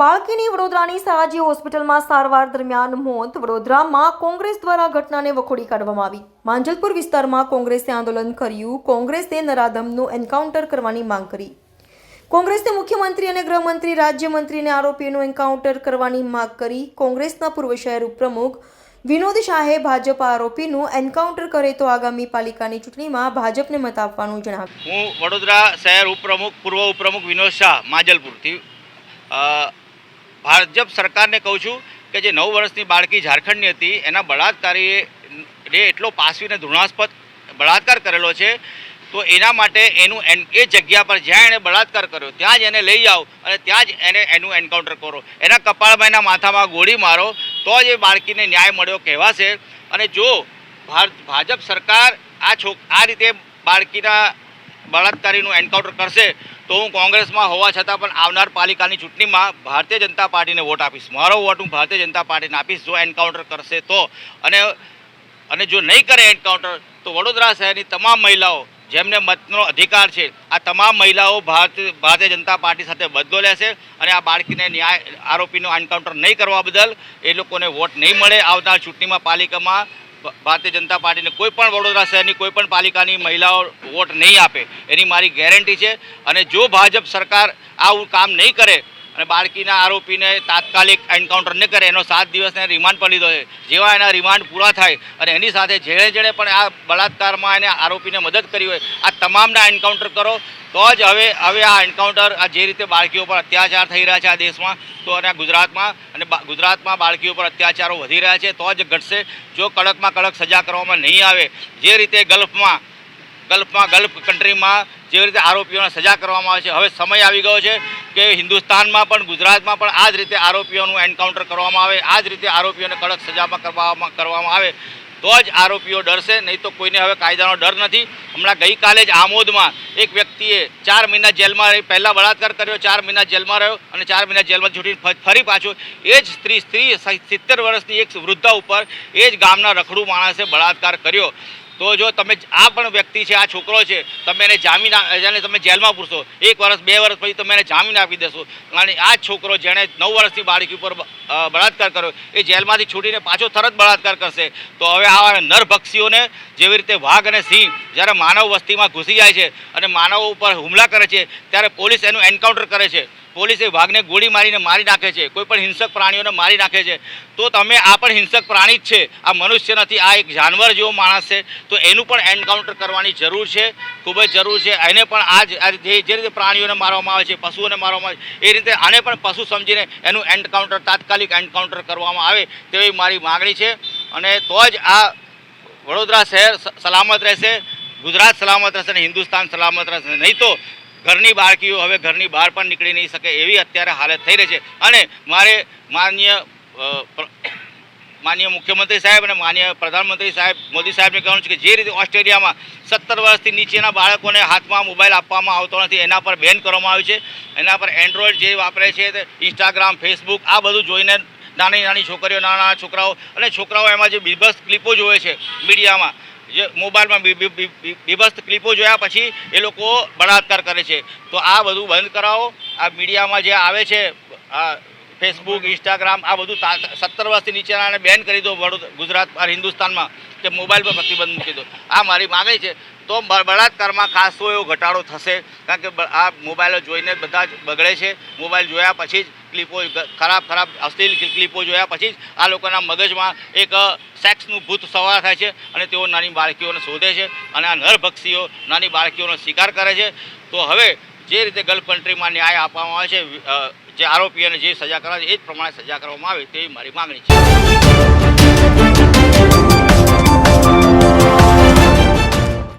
બાળકીની વડોદરાની સયાજી હોસ્પિટલમાં સારવાર દરમિયાન મોત. વડોદરામાં કોંગ્રેસ દ્વારા ઘટનાને વખોડી કાઢવામાં આવી. માંજલપુર વિસ્તારમાં કોંગ્રેસે આંદોલન કર્યું. કોંગ્રેસે નરાધમનું એન્કાઉન્ટર કરવાની માંગ કરી. કોંગ્રેસે મુખ્યમંત્રી અને ગૃહમંત્રી, રાજ્યમંત્રી અને આરોપીઓનું એન્કાઉન્ટર કરવાની માંગ કરી. કોંગ્રેસના પૂર્વ શહેર ઉપપ્રમુખ વિનોદ શાહે ભાજપ આરોપીનું એન્કાઉન્ટર કરે તો આગામી પાલિકાની ચૂંટણીમાં ભાજપને મત આપવાનું જણાવ્યું. હું વડોદરા શહેર પૂર્વ ઉપપ્રમુખ વિનોદ શાહ માંજલપુરથી ભાજપ સરકારને કહું છું કે જે 9 વર્ષની બાળકી ઝારખંડની હતી એના બળાત્કારીએ એટલો પાસવીને ધૃણાસ્પદ બળાત્કાર કરેલો છે, તો એના માટે એ જગ્યા પર જ્યાં એણે બળાત્કાર કર્યો ત્યાં જ એને લઈ જાઓ અને ત્યાં જ એનું એન્કાઉન્ટર કરો. એના કપાળમાં, એના માથામાં ગોળી મારો તો જ એ બાળકીને ન્યાય મળ્યો કહેવાશે. અને જો ભાજપ સરકાર આ રીતે બાળકીના બળાત્કારીનું એન્કાઉન્ટર કરશે તો હું કોંગ્રેસમાં હોવા છતાં પણ આવનાર પાલિકાની ચૂંટણીમાં ભારતીય જનતા પાર્ટીને વોટ આપીશ. મારો વોટ હું ભારતીય જનતા પાર્ટીને આપીશ જો એન્કાઉન્ટર કરશે તો. અને જો નહીં કરે એન્કાઉન્ટર તો વડોદરા શહેરની તમામ મહિલાઓ જેમને મતનો અધિકાર છે, આ તમામ મહિલાઓ ભારતીય જનતા પાર્ટી સાથે બદલો લેશે અને આ બાળકીને આરોપીનું એન્કાઉન્ટર નહીં કરવા બદલ એ લોકોને વોટ નહીં મળે. આવનાર ચૂંટણીમાં પાલિકામાં ભારતીય જનતા પાર્ટીને કોઈ પણ વડોદરા શહેરની કોઈ પણ પાલિકાની મહિલાઓ વોટ નહીં આપે એની મારી ગેરંટી છે. અને જો ભાજપ સરકાર આવું કામ નહીં કરે અને બાળકીના આરોપીને તાત્કાલિક એન્કાઉન્ટર ન કરે, એનો 7 દિવસને રિમાન્ડ પર લીધો છે, જેવા એના રિમાન્ડ પૂરા થાય અને એની સાથે જેણે પણ આ બળાત્કારમાં એને આરોપીને મદદ કરી હોય આ તમામના એન્કાઉન્ટર કરો તો જ હવે આ એન્કાઉન્ટર જે રીતે બાળકીઓ પર અત્યાચાર થઈ રહ્યા છે આ દેશમાં તો અને ગુજરાતમાં બાળકીઓ પર અત્યાચારો વધી રહ્યા છે તો જ ઘટશે. જો કડકમાં કડક સજા કરવામાં નહીં આવે, જે રીતે ગલ્ફ કન્ટ્રીમાં જે રીતે આરોપીઓને સજા કરવામાં આવે છે, હવે સમય આવી ગયો છે કે હિન્દુસ્તાનમાં પણ ગુજરાતમાં પણ આ જ રીતે આરોપીઓનું એન્કાઉન્ટર કરવામાં આવે, આ જ રીતે આરોપીઓને કડક સજામાં કરવામાં આવે તો જ આરોપીઓ ડરશે, નહીં તો કોઈને હવે કાયદાનો ડર નથી. હમણાં ગઈકાલે જ આમોદમાં એક વ્યક્તિએ 4 મહિના જેલમાં રહી, પહેલાં બળાત્કાર કર્યો, 4 મહિના જેલમાં રહ્યો અને 4 મહિના જેલમાં છૂટીને ફરી પાછો એ જ સ્ત્રી 70 વર્ષની એક વૃદ્ધા ઉપર એ જ ગામના રખડુ માણસે બળાત્કાર કર્યો. તો જો તમે આ પણ વ્યક્તિ છે, આ છોકરો છે, તમે એને જામીન તમે જેલમાં પૂરશો, 1 વર્ષ 2 વર્ષ પછી તમે એને જામીન આપી દેશો. અને આ છોકરો જેણે 9 વર્ષની બાળકી ઉપર બળાત્કાર કર્યો એ જેલમાંથી છૂટીને પાછો તરત બળાત્કાર કરશે. તો હવે આવા નરભક્ષીઓને જેવી રીતે વાઘ અને સિંહ જ્યારે માનવ વસ્તીમાં ઘૂસી જાય છે અને માનવો ઉપર હુમલા કરે છે ત્યારે પોલીસ એનું એન્કાઉન્ટર કરે છે, પોલીસે વાઘને ગોળી મારીને મારી નાખે છે, કોઈ પણ હિંસક પ્રાણીઓને મારી નાખે છે. તો તમે આ પણ હિંસક પ્રાણી જ છે, આ મનુષ્ય નથી, આ એક જાનવર જેવો માણસ છે, તો એનું પણ એન્કાઉન્ટર કરવાની જરૂર છે, ખૂબ જ જરૂર છે. એને પણ જે રીતે પ્રાણીઓને મારવામાં આવે છે, પશુઓને મારવામાં આવે છે, એ રીતે આને પણ પશુ સમજીને એનું તાત્કાલિક એન્કાઉન્ટર કરવામાં આવે તેવી મારી માગણી છે. અને તો જ આ વડોદરા શહેર સલામત રહેશે, ગુજરાત સલામત રહેશે અને હિન્દુસ્તાન સલામત રહેશે. નહીં તો ઘરની બાળકીઓ હવે ઘરની બહાર પણ નીકળી નહીં શકે એવી અત્યારે હાલત થઈ રહી છે. અને મારે માનનીય મુખ્યમંત્રી સાહેબ અને માનનીય પ્રધાનમંત્રી સાહેબ મોદી સાહેબને કહેવાનું છે કે જે રીતે ઓસ્ટ્રેલિયામાં 17 વર્ષથી નીચેના બાળકોને હાથમાં મોબાઈલ આપવામાં આવતો નથી, એના પર બેન કરવામાં આવ્યું છે. એના પર એન્ડ્રોઈડ જે વાપરે છે તે ઇન્સ્ટાગ્રામ, ફેસબુક આ બધું જોઈને નાની છોકરીઓ, નાના છોકરાઓ અને છોકરાઓ એમાં જે બીભત્સ ક્લિપો જોવે છે મીડિયામાં, જે મોબાઈલમાં બીભત્સ ક્લિપો જોયા પછી એ લોકો બળાત્કાર કરે છે. તો આ બધું બંધ કરાવો. આ મીડિયામાં જે આવે છે ફેસબુક, ઇન્સ્ટાગ્રામ આ બધું 17 વર્ષથી નીચેનાને બેન કરી દો ગુજરાત હિન્દુસ્તાનમાં, કે મોબાઈલ પર પ્રતિબંધ મૂકી દો. આ મારી માગણી છે. તો બળાત્કારમાં ખાસો એવો ઘટાડો થશે, કારણ કે આ મોબાઈલો જોઈને બધા જ બગડે છે. મોબાઈલ જોયા પછી જ ક્લિપો, ખરાબ અશ્લીલ ક્લિપો જોયા પછી જ આ લોકોના મગજમાં એક સેક્સનું ભૂત સવાર થાય છે અને તેઓ નાની બાળકીઓને શોધે છે અને આ નરભક્ષીઓ નાની બાળકીઓનો શિકાર કરે છે. તો હવે જે રીતે ગલ્ફ કન્ટ્રીમાં ન્યાય આપવામાં આવે છે, જે આરોપીઓને જે સજા કરવા છે એ જ પ્રમાણે સજા કરવામાં આવે તેવી મારી માગણી છે.